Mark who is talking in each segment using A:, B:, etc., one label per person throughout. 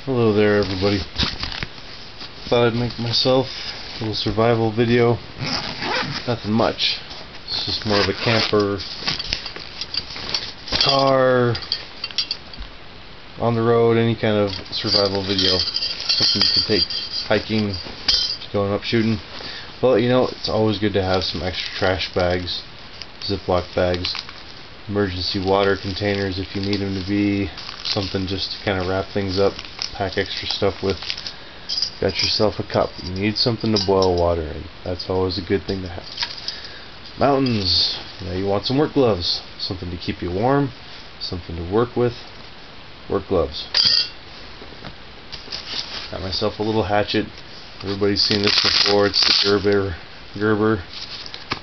A: Hello there, everybody. Thought I'd make myself a little survival video. Nothing much. It's just more of a camper, car, on the road, any kind of survival video. Something you can take hiking, going up shooting. Well, you know, it's always good to have some extra trash bags, Ziploc bags, emergency water containers if you need them to be, something just to kind of wrap things up, pack extra stuff with. Got yourself a cup. You need something to boil water in. That's always a good thing to have. Mountains. You want some work gloves. Something to keep you warm. Something to work with. Work gloves. Got myself a little hatchet. Everybody's seen this before. It's the Gerber.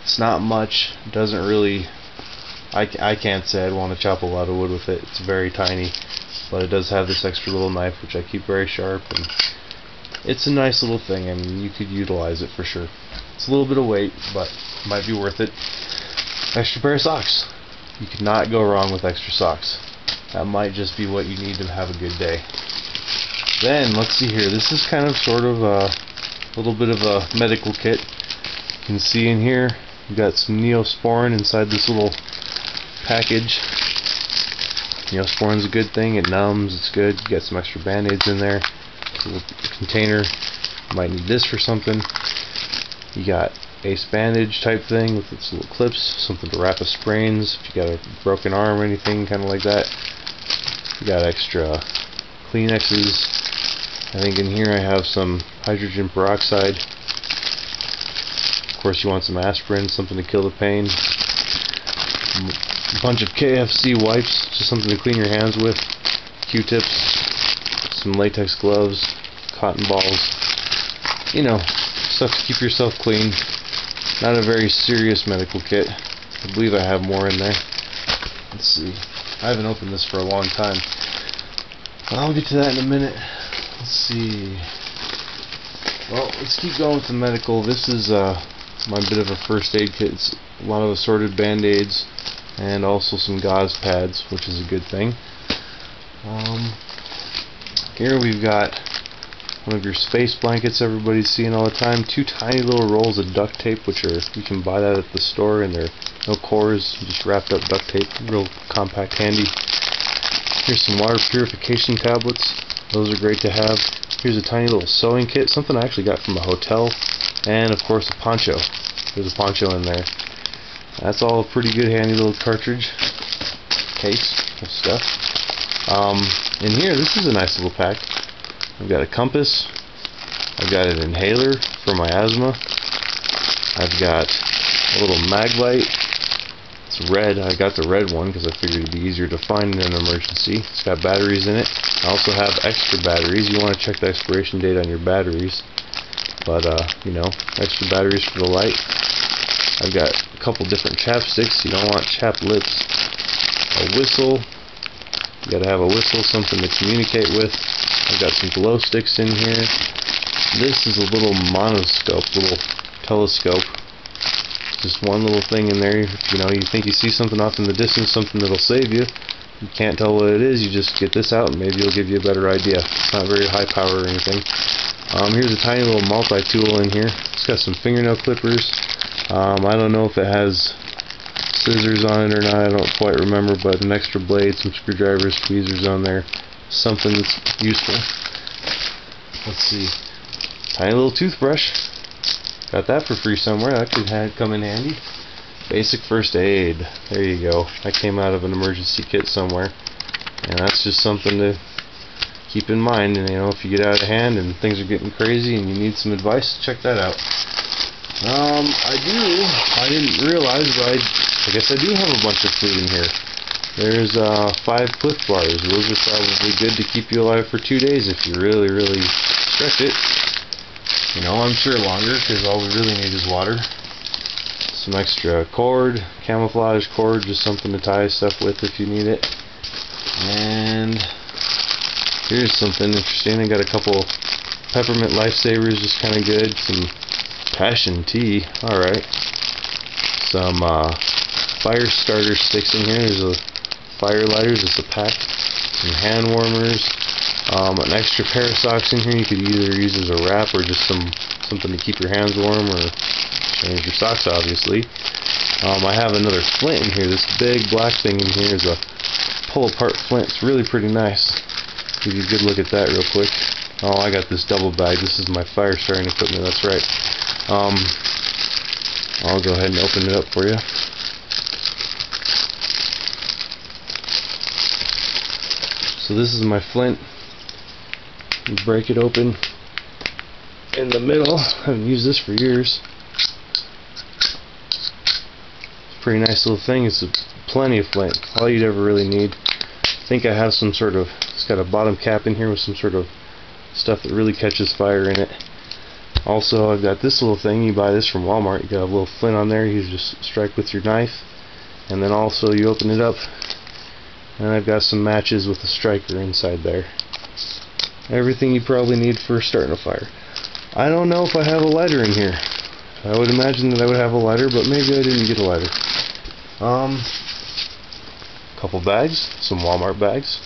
A: It's not much. It doesn't really... I can't say I'd want to chop a lot of wood with it. It's very tiny. But it does have this extra little knife, which I keep very sharp. And it's a nice little thing. I mean, you could utilize it for sure. It's a little bit of weight, but it might be worth it. Extra pair of socks. You could not go wrong with extra socks. That might just be what you need to have a good day. Then, let's see here. This is kind of sort of a little bit of a medical kit. You can see in here, you've got some Neosporin inside this little package. Neosporin's a good thing. It numbs. It's good. You got some extra band-aids in there. A little container. You might need this for something. You got ace bandage type thing with its little clips. Something to wrap up sprains. If you got a broken arm or anything kind of like that. You got extra Kleenexes. I think in here I have some hydrogen peroxide. Of course, you want some aspirin, something to kill the pain. A bunch of KFC wipes, just something to clean your hands with. Q-tips, some latex gloves, cotton balls. You know, stuff to keep yourself clean. Not a very serious medical kit. I believe I have more in there. Let's see. I haven't opened this for a long time. I'll get to that in a minute. Let's see. Well, let's keep going with the medical. This is my bit of a first aid kit. It's a lot of assorted band-aids and also some gauze pads, which is a good thing. Here we've got one of your space blankets everybody's seeing all the time. Two tiny little rolls of duct tape, which are, you can buy that at the store, and they're no cores, just wrapped up duct tape, real compact, handy. Here's some water purification tablets. Those are great to have. Here's a tiny little sewing kit, something I actually got from a hotel, and of course a poncho. There's a poncho in there. That's all a pretty good handy little cartridge case of stuff. In here, this is a nice little pack. I've got a compass. I've got an inhaler for my asthma. I've got a little mag light. It's red. I got the red one because I figured it'd be easier to find in an emergency. It's got batteries in it. I also have extra batteries. You want to check the expiration date on your batteries. But, you know, extra batteries for the light. I've got a couple different chapsticks. You don't want chapped lips. A whistle. You gotta have a whistle, something to communicate with. I've got some glow sticks in here. This is a little monoscope, little telescope. Just one little thing in there. If, you know, you think you see something off in the distance, something that'll save you. You can't tell what it is. You just get this out, and maybe it'll give you a better idea. It's not very high power or anything. Here's a tiny little multi-tool in here. It's got some fingernail clippers. I don't know if it has scissors on it or not. I don't quite remember, but an extra blade, some screwdrivers, tweezers on there. Something that's useful. Let's see. Tiny little toothbrush. Got that for free somewhere. That could come in handy. Basic first aid. There you go. That came out of an emergency kit somewhere. And that's just something to keep in mind. And, you know, if you get out of hand and things are getting crazy and you need some advice, check that out. I didn't realize, but I guess I do have a bunch of food in here. There's 5 Clif Bars. Those are probably good to keep you alive for 2 days if you really, really stretch it. You know, I'm sure longer, because all we really need is water. Some extra cord, camouflage cord, just something to tie stuff with if you need it. And here's something interesting. I got a couple peppermint lifesavers, just kind of good. Some passion tea, alright. Some fire starter sticks in here. There's a fire lighter, just a pack. Some hand warmers, An extra pair of socks in here you could either use as a wrap or just something to keep your hands warm, or change your socks, obviously. I have another flint in here. This big black thing in here is a pull-apart flint. It's really pretty nice. Give you a good look at that real quick. Oh, I got this double bag. This is my fire starting equipment. That's right. I'll go ahead and open it up for you. So this is my flint. You break it open in the middle. I haven't used this for years. Pretty nice little thing. It's plenty of flint. All you'd ever really need. I think I have some sort of, it's got a bottom cap in here with some sort of stuff that really catches fire in it. Also, I've got this little thing. You buy this from Walmart. You got a little flint on there. You just strike with your knife, and then also you open it up, and I've got some matches with a striker inside there. Everything you probably need for starting a fire. I don't know if I have a lighter in here. I would imagine that I would have a lighter, but maybe I didn't get a lighter. Couple bags, some Walmart bags,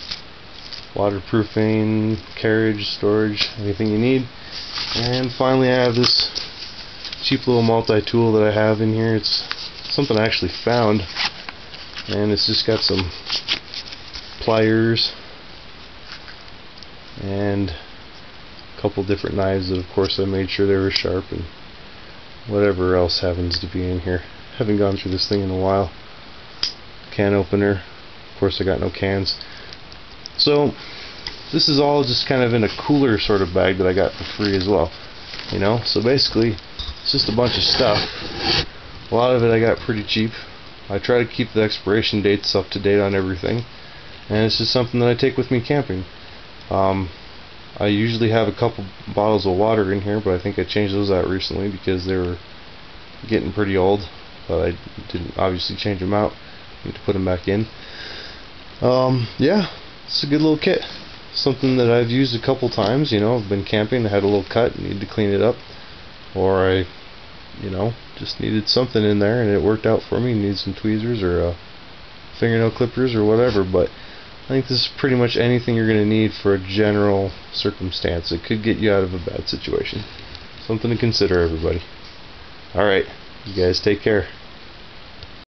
A: waterproofing, carriage, storage, anything you need. And finally I have this cheap little multi-tool that I have in here. It's something I actually found, and it's just got some pliers and a couple different knives that of course I made sure they were sharp, and whatever else happens to be in here. Haven't gone through this thing in a while. Can opener. Of course I got no cans. So this is all just kind of in a cooler sort of bag that I got for free as well. You know, so basically it's just a bunch of stuff. A lot of it I got pretty cheap. I try to keep the expiration dates up to date on everything, and it's just something that I take with me camping. I usually have a couple bottles of water in here, but I think I changed those out recently because they were getting pretty old, but I didn't obviously change them out. Need to put them back in. Yeah, it's a good little kit. Something that I've used a couple times. You know, I've been camping, I had a little cut, needed to clean it up, or I, you know, just needed something in there and it worked out for me. Need some tweezers or fingernail clippers or whatever, but I think this is pretty much anything you're going to need for a general circumstance. It could get you out of a bad situation. Something to consider, everybody. Alright, you guys take care.